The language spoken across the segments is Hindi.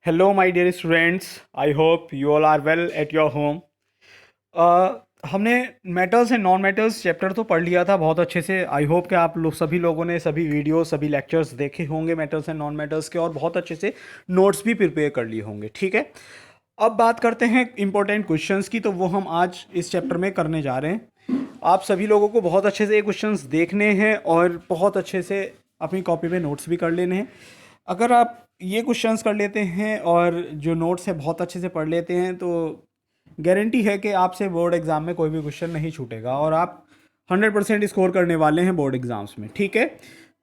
Hello, my dear students. I hope you all are well at your home. हमने metals and non metals chapter तो पढ़ लिया था बहुत अच्छे से। आई होप कि आप लोग सभी लोगों ने सभी वीडियो सभी लेक्चर्स देखे होंगे मेटल्स एंड नॉन मेटल्स के, और बहुत अच्छे से नोट्स भी प्रिपेयर कर लिए होंगे। ठीक है, अब बात करते हैं इंपॉर्टेंट क्वेश्चंस की, तो वो हम आज इस चैप्टर में करने जा रहे हैं। आप सभी लोगों को बहुत अच्छे से ये क्वेश्चंस देखने हैं और बहुत अच्छे से अपनी कॉपी में नोट्स भी कर लेने हैं। अगर आप ये क्वेश्चंस कर लेते हैं और जो नोट्स है बहुत अच्छे से पढ़ लेते हैं, तो गारंटी है कि आपसे बोर्ड एग्ज़ाम में कोई भी क्वेश्चन नहीं छूटेगा और आप 100% स्कोर करने वाले हैं बोर्ड एग्ज़ाम्स में। ठीक है,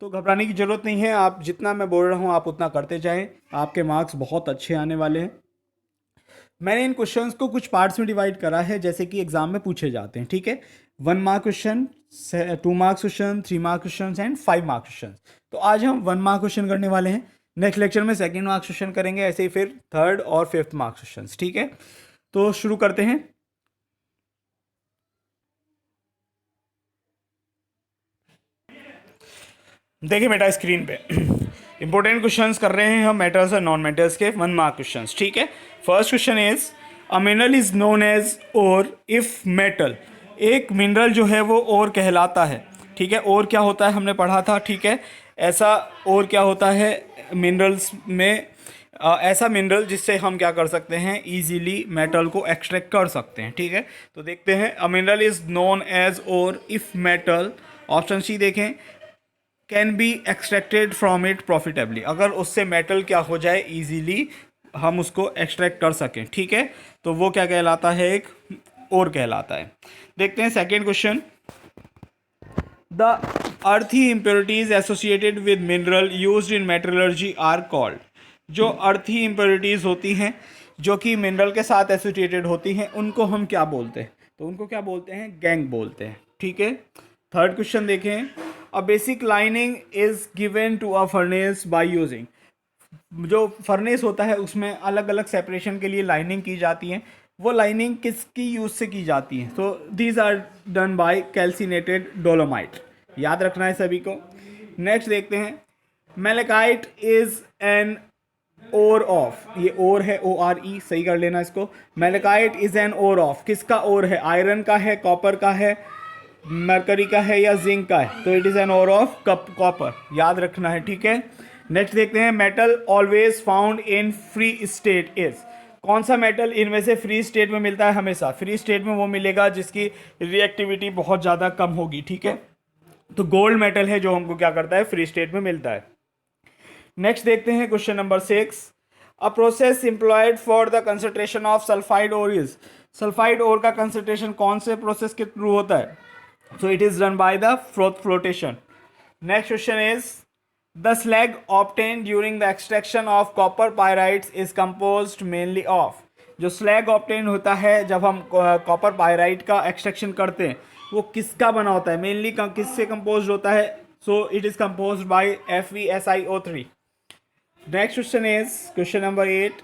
तो घबराने की ज़रूरत नहीं है। आप जितना मैं बोल रहा हूँ आप उतना करते जाएं, आपके मार्क्स बहुत अच्छे आने वाले हैं। मैंने इन क्वेश्चंस को कुछ पार्ट्स में डिवाइड करा है, जैसे कि एग्जाम में पूछे जाते हैं। ठीक है, 1 mark question, 2 marks question, 3 mark question and 5 mark question. तो आज हम 1 मार्क क्वेश्चन करने वाले हैं। नेक्स्ट लेक्चर में सेकेंड मार्क्स क्वेश्चन करेंगे, ऐसे ही फिर थर्ड और फिफ्थ मार्क्स क्वेश्चन। ठीक है, तो शुरू करते हैं। देखिए बेटा स्क्रीन पे इंपॉर्टेंट क्वेश्चंस कर रहे हैं हम मेटल्स और नॉन मेटल्स के 1 मार्क क्वेश्चंस। ठीक है, first question is a mineral is known as ore if metal. एक मिनरल जो है वो ओर कहलाता है। ठीक है, ओर क्या होता है हमने पढ़ा था। ठीक है, ऐसा ओर क्या होता है मिनरल्स में, ऐसा मिनरल जिससे हम क्या कर सकते हैं, इजीली मेटल को एक्सट्रैक्ट कर सकते हैं। ठीक है, तो देखते हैं। A mineral is known as ore if metal, option C देखें, can be extracted from it profitably. अगर उससे मेटल क्या हो जाए, इजीली हम उसको एक्सट्रैक्ट कर सकें। ठीक है, तो वो क्या कहलाता है, एक और कहलाता है। देखते हैं second question. The earthy impurities associated with mineral used in metallurgy are called. जो अर्थी इम्प्योरिटीज होती हैं जो कि मिनरल के साथ एसोसिएटेड होती हैं, उनको हम क्या बोलते हैं, तो उनको क्या बोलते हैं, गैंग बोलते हैं। ठीक है, थर्ड क्वेश्चन देखें। A basic lining is given to a furnace by using. जो फर्नेस होता है उसमें अलग अलग सेपरेशन के लिए लाइनिंग की जाती है। वो लाइनिंग किसकी यूज से की जाती है, तो these are done by calcinated dolomite. याद रखना है सभी को। नेक्स्ट देखते हैं। Malachite is an ore of, ये ओर है ORE, सही कर लेना इसको। Malachite is an ore of, किसका ओर है, आयरन का है, कॉपर का है, मरकरी का है या जिंक का है, तो it is an ore of copper. याद रखना है। ठीक है, नेक्स्ट देखते हैं। Metal always found in free state is. कौन सा मेटल इनमें से फ्री स्टेट में मिलता है हमेशा, फ्री स्टेट में वो मिलेगा जिसकी रिएक्टिविटी बहुत ज़्यादा कम होगी। ठीक है, तो गोल्ड मेटल है जो हमको क्या करता है, फ्री स्टेट में मिलता है। नेक्स्ट देखते हैं question number 6। A process employed for the concentration of sulphide ore is. Sulphide ore का कंसंट्रेशन कौन से प्रोसेस के थ्रू होता है, so it is done by the flotation. Next question is the slag obtained during the extraction of copper pyrites is composed mainly of। जो slag obtained होता है जब हम कॉपर पायराइट का एक्सट्रैक्शन करते हैं, वो किसका बना होता है, मेनली किससे कंपोज होता है, so it is compose by FeSiO3। Next question is question number 8।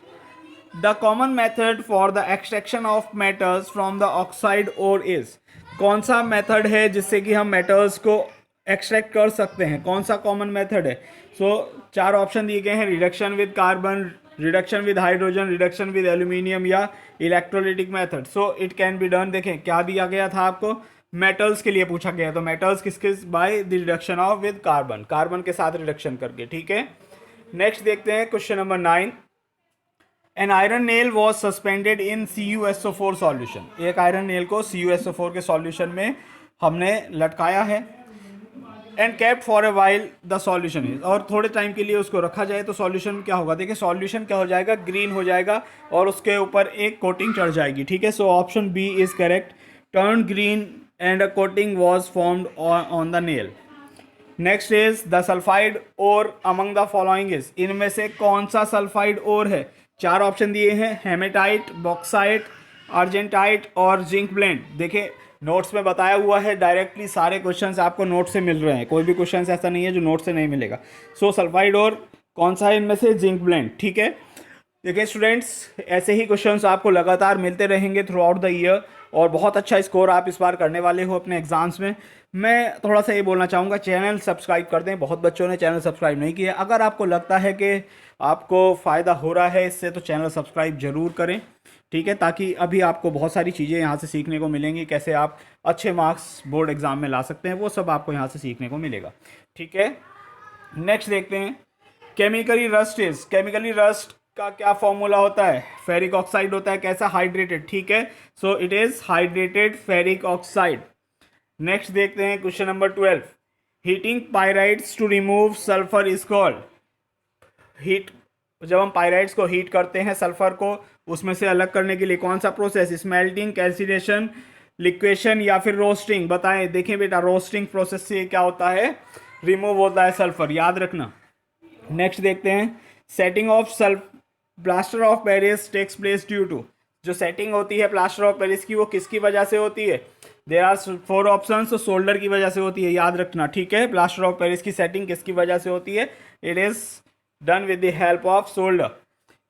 The common method for the extraction of metals from the oxide ore is. कौन सा मेथड है जिससे कि हम मेटल्स को एक्सट्रैक्ट कर सकते हैं, कौन सा कॉमन मेथड है। सो 4 ऑप्शन दिए गए हैं, reduction with carbon, reduction with hydrogen, reduction with aluminium या electrolytic method. So it can be done. देखें क्या दिया गया था आपको, मेटल्स के लिए पूछा गया, तो मेटल्स किसके, by the reduction of with carbon, carbon के साथ रिडक्शन करके। ठीक है, नेक्स्ट देखते हैं question number 9। An iron nail was suspended in CuSO4 solution. एक आयरन नेल को CuSO4 के सॉल्यूशन में हमने लटकाया है। And kept for a while the solution is, और थोड़े टाइम के लिए उसको रखा जाए तो सॉल्यूशन क्या होगा, देखिए सॉल्यूशन क्या हो जाएगा, ग्रीन हो जाएगा और उसके ऊपर एक कोटिंग चढ़ जाएगी। ठीक है, so option B is correct, turn green and a coating was formed on the nail. Next is the sulphide ore among the following is. इनमें से कौन सा सल्फाइड ओर है, 4 ऑप्शन दिए हैं, हेमेटाइट, बॉक्साइट, आर्जेंटाइट और जिंक ब्लेंड। देखिए नोट्स में बताया हुआ है, डायरेक्टली सारे क्वेश्चंस आपको नोट से मिल रहे हैं, कोई भी क्वेश्चंस ऐसा नहीं है जो नोट से नहीं मिलेगा। सो सल्फाइड ओर कौन सा है इनमें से, जिंक ब्लेंड। ठीक है, देखिए स्टूडेंट्स ऐसे ही क्वेश्चंस आपको लगातार मिलते रहेंगे थ्रू आउट द ईयर, और बहुत अच्छा स्कोर आप इस बार करने वाले हो अपने एग्जाम्स में। मैं थोड़ा सा ये बोलना चाहूँगा, चैनल सब्सक्राइब कर दें, बहुत बच्चों ने चैनल सब्सक्राइब नहीं किया। अगर आपको लगता है कि आपको फ़ायदा हो रहा है इससे तो चैनल सब्सक्राइब ज़रूर करें, ठीक है, ताकि अभी आपको बहुत सारी चीज़ें यहाँ से सीखने को मिलेंगी, कैसे आप अच्छे मार्क्स बोर्ड एग्ज़ाम में ला सकते हैं, वो सब आपको यहाँ से सीखने को मिलेगा, ठीक है। नेक्स्ट देखते हैं, केमिकली रस्ट का क्या फॉर्मूला होता है? फेरिक ऑक्साइड होता है, कैसा? हाइड्रेटेड, ठीक है, so it is hydrated ferric oxide. Next देखते हैं question number 12, heating pyrites to remove sulphur is called. Heat, जब हम पायराइड्स को हीट करते हैं सल्फर को उसमें से अलग करने के लिए, कौन सा प्रोसेस? स्मेल्टिंग, कैल्सिनेशन, लिक्वेशन या फिर रोस्टिंग? बताएं। देखें बेटा, रोस्टिंग प्रोसेस से क्या होता है? रिमूव होता है सल्फर, याद रखना। नेक्स्ट देखते हैं, setting of plaster of Paris takes place due to. जो सेटिंग होती है प्लास्टर ऑफ पेरिस की, वो किसकी वजह से होती है? देयर आर 4 ऑप्शंस, तो सोल्डर की वजह से होती है, याद रखना, ठीक है। प्लास्टर ऑफ पेरिस की सेटिंग किसकी वजह से होती है? It is done with the help of solder.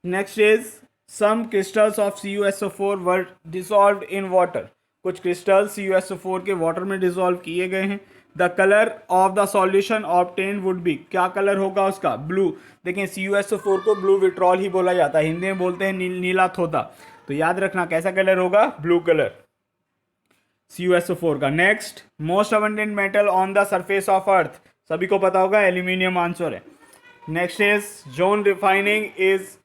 Next is some crystals of CuSO4 were dissolved in water. कुछ क्रिस्टल CuSO4 के वाटर में डिसॉल्व किए गए हैं। The colour of the solution obtain would be, क्या कलर होगा उसका? ब्लू। देखें, CuSO4 को ब्लू विट्रॉल ही बोला जाता है, हिंदी में बोलते हैं नीला थोथा, तो याद रखना कैसा कलर होगा? ब्लू कलर CuSO4 का। Next, most abundant metal on the surface of earth, सभी को पता होगा एल्यूमिनियम आंसर है। Next is zone refining is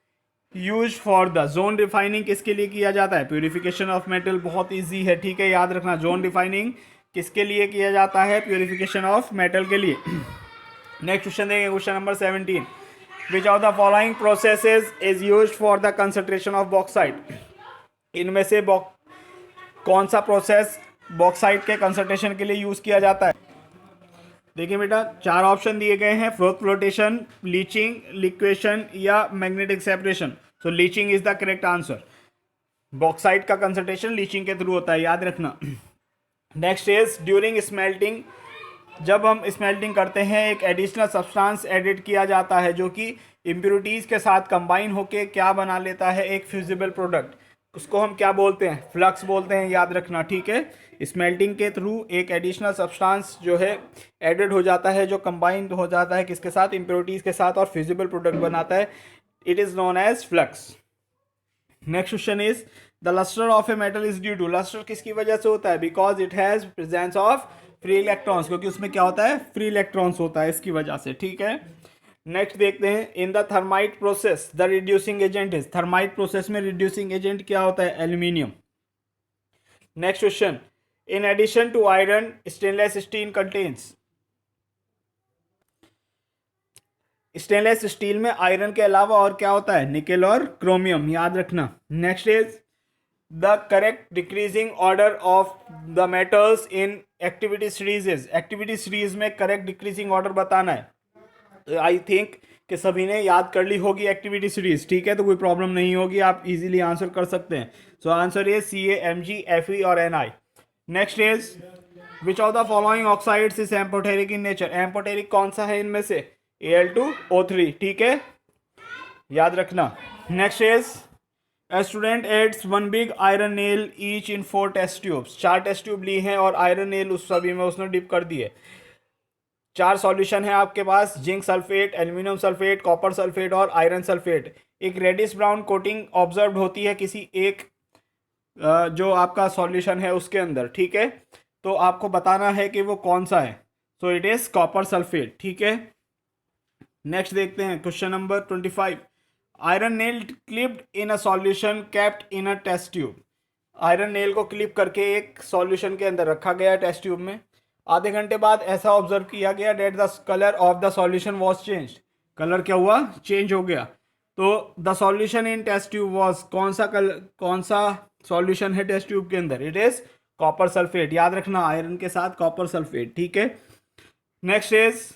use for the, zone refining किसके लिए किया जाता है? प्योरिफिकेशन ऑफ मेटल, बहुत ईजी है, ठीक है, याद रखना। जोन रिफाइनिंग किसके लिए किया जाता है? प्योरिफिकेशन ऑफ मेटल के लिए। नेक्स्ट क्वेश्चन देंगे, question number 17, which of the following processes is use for the concentration of bauxite. इनमें से कौन सा प्रोसेस बॉक्साइट के कंसंट्रेशन के लिए यूज किया जाता है? देखिए बेटा, 4 ऑप्शन दिए गए हैं, फ्लोटेशन, लीचिंग, लिक्वेशन या magnetic separation. So leaching is the correct answer. Bauxite का कंसंट्रेशन लीचिंग के थ्रू होता है, याद रखना। नेक्स्ट इज ड्यूरिंग स्मेल्टिंग, जब हम स्मेल्टिंग करते हैं एक एडिशनल सब्सटेंस एडिट किया जाता है जो कि इम्प्योरिटीज़ के साथ कंबाइन होके क्या बना लेता है? एक फ्यूजिबल प्रोडक्ट। उसको हम क्या बोलते हैं? फ्लक्स बोलते हैं, याद रखना, ठीक है। स्मेल्टिंग के थ्रू एक एडिशनल सब्सटेंस जो है एडेड हो जाता है, जो कंबाइंड हो जाता है किसके साथ? इम्प्योरिटीज़ के साथ, और फ्यूजिबल प्रोडक्ट बनाता है, it is known as flux. Next question is the lustre of a metal is due to. Lustre किसकी वजह से होता है? Because it has presence of free electrons, क्योंकि उसमें क्या होता है? फ्री इलेक्ट्रॉन्स होता है, इसकी वजह से, ठीक है। नेक्स्ट देखते हैं, in the thermite process the reducing agent is. Thermite process में रिड्यूसिंग एजेंट क्या होता है? Aluminium. Next question, in addition to iron stainless steel contains. Stainless steel में आयरन के अलावा और क्या होता है? निकेल और क्रोमियम, याद रखना। Next is the correct decreasing order of the metals in activity series is. Activity series में करेक्ट डिक्रीजिंग ऑर्डर बताना है। आई थिंक कि सभी ने याद कर ली होगी एक्टिविटी सीरीज, ठीक है, तो कोई प्रॉब्लम नहीं होगी, आप इजीली आंसर कर सकते हैं। So answer is Ca, Mg, Fe और Ni। Next is which of the following oxides is amphoteric in nature. Amphoteric कौन सा है इनमें से? Al2O3, ठीक है, याद रखना। Next is A student adds 1 big iron nail each in 4 test tubes. 4 test tube ली हैं और आयरन नेल उस सभी में उसने डिप कर दिए। 4 सॉल्यूशन है आपके पास, zinc sulphate, aluminium sulphate, copper sulphate और आयरन सल्फेट। एक रेडिश ब्राउन कोटिंग ऑब्जर्व होती है किसी एक जो आपका सॉल्यूशन है उसके अंदर, ठीक है, तो आपको बताना है कि वो कौन सा है। So it is copper sulphate, ठीक है। नेक्स्ट देखते हैं question number 25, iron nail clipped in a solution kept in a test tube. Iron nail को क्लिप करके एक सॉल्यूशन के अंदर रखा गया टेस्ट ट्यूब में। आधे घंटे बाद ऐसा ऑब्जर्व किया गया that the colour of the solution was change. Colour क्या हुआ? चेंज हो गया। तो the solution in test tube was, कौन सा सॉल्यूशन है टेस्ट ट्यूब के अंदर? इट इज कॉपर सल्फेट, याद रखना, आयरन के साथ कॉपर सल्फेट, ठीक है। Next is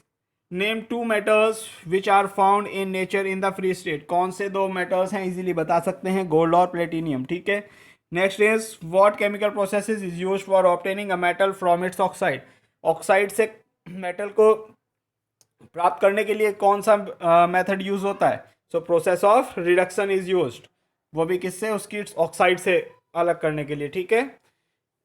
name 2 metals which are found in nature in the free state. कौन से 2 मेटल्स हैं? इजीली बता सकते हैं, गोल्ड और प्लेटिनियम, ठीक है। Next is what chemical process is use for obtaining a metal from its oxide. Oxide से मेटल को प्राप्त करने के लिए कौन सा मेथड यूज होता है? So process of reduction is used, वो भी किससे? उसकी ऑक्साइड से अलग करने के लिए, ठीक है।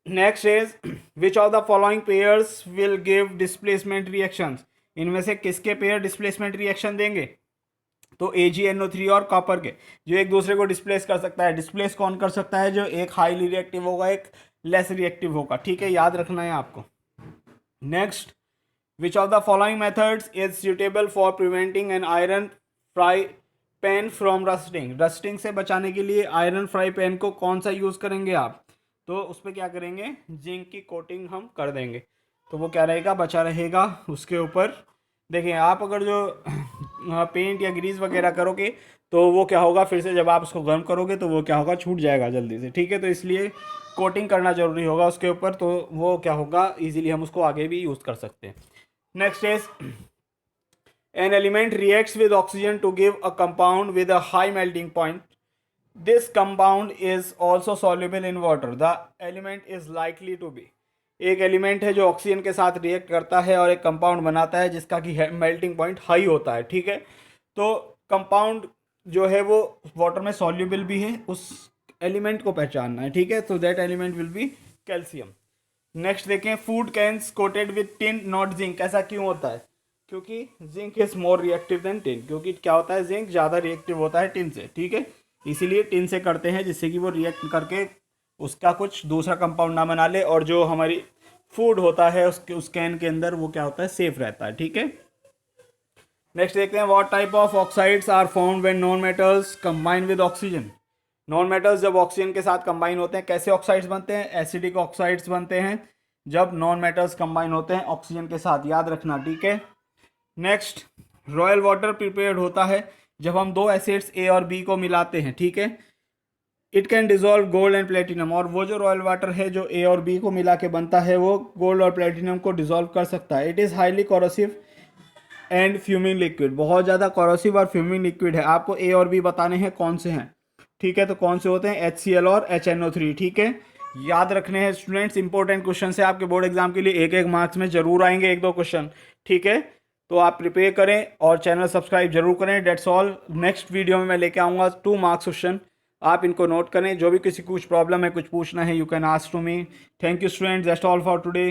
Next is which of the following pairs will give displacement reactions. इनमें से किसके पेयर डिस्प्लेसमेंट रिएक्शन देंगे? तो AgNO3 और कॉपर के जो एक दूसरे को डिस्प्लेस कर सकता है, डिस्प्लेस कौन कर सकता है, जो एक हाईली रिएक्टिव होगा एक लेस रिएक्टिव होगा, ठीक है, याद रखना है आपको। Next, which of the following methods is suitable for preventing an iron fry pan from rusting. Rusting से बचाने के लिए आयरन फ्राई पैन को कौन सा यूज़ करेंगे आप, तो उस पर क्या करेंगे, जिंक की कोटिंग हम कर देंगे, तो वो क्या रहेगा, बचा रहेगा उसके ऊपर। देखिए आप अगर जो पेंट या ग्रीस वगैरह करोगे तो वो क्या होगा, फिर से जब आप उसको गर्म करोगे तो वो क्या होगा, छूट जाएगा जल्दी से, ठीक है, तो इसलिए कोटिंग करना जरूरी होगा उसके ऊपर, तो वो क्या होगा, इजीली हम उसको आगे भी यूज़ कर सकते हैं। Next is an element reacts with oxygen to give a compound with a high melting point. This compound is also soluble in water. The element is likely to be, एक एलिमेंट है जो ऑक्सीजन के साथ रिएक्ट करता है और एक कंपाउंड बनाता है जिसका कि मेल्टिंग पॉइंट हाई होता है, ठीक है, तो कंपाउंड जो है वो वाटर में सॉल्युबल भी है, उस एलिमेंट को पहचानना है, ठीक है, तो that element will be calcium. Next देखें, food cans coated with tin not zinc. ऐसा क्यों होता है, क्योंकि zinc is more reactive than tin, क्योंकि क्या होता है, जिंक ज़्यादा रिएक्टिव होता है टिन से, ठीक है, इसीलिए टिन से करते हैं जिससे कि वो रिएक्ट करके उसका कुछ दूसरा कंपाउंड ना बना ले, और जो हमारी फूड होता है उसके उस कैन के अंदर वो क्या होता है, सेफ रहता है, ठीक है। नेक्स्ट देखते हैं, what type of oxides are found when non metals combine with oxygen. Non metals जब ऑक्सीजन के साथ कंबाइन होते हैं कैसे ऑक्साइड्स बनते हैं, एसिडिक ऑक्साइड्स बनते हैं जब नॉन मेटल्स कंबाइन होते हैं ऑक्सीजन के साथ, याद रखना, ठीक है। नेक्स्ट, रॉयल वाटर प्रिपेयर्ड होता है जब हम दो एसिड्स ए और बी को मिलाते हैं, ठीक है। It can dissolve gold and platinum, और वो जो रॉयल वाटर है जो ए और बी को मिला के बनता है वो गोल्ड और प्लेटिनम को डिजोल्व कर सकता है। It is highly corrosive and fuming liquid, बहुत ज़्यादा कोरोसिव और फ्यूमिंग लिक्विड है। आपको ए और बी बताने हैं कौन से हैं, ठीक है, तो कौन से होते हैं, HCl और HNO3, ठीक है, याद रखने हैं स्टूडेंट्स, इंपॉर्टेंट क्वेश्चन है आपके बोर्ड एग्जाम के लिए, एक एक मार्क्स में जरूर आएंगे एक दो क्वेश्चन, ठीक है, तो आप प्रिपेयर करें और चैनल सब्सक्राइब जरूर करें। डेट्स ऑल, नेक्स्ट वीडियो में मैं लेके आऊँगा 2 मार्क्स क्वेश्चन, आप इनको नोट करें, जो भी किसी को कुछ प्रॉब्लम है कुछ पूछना है you can ask to me. Thank you students, that's all for today.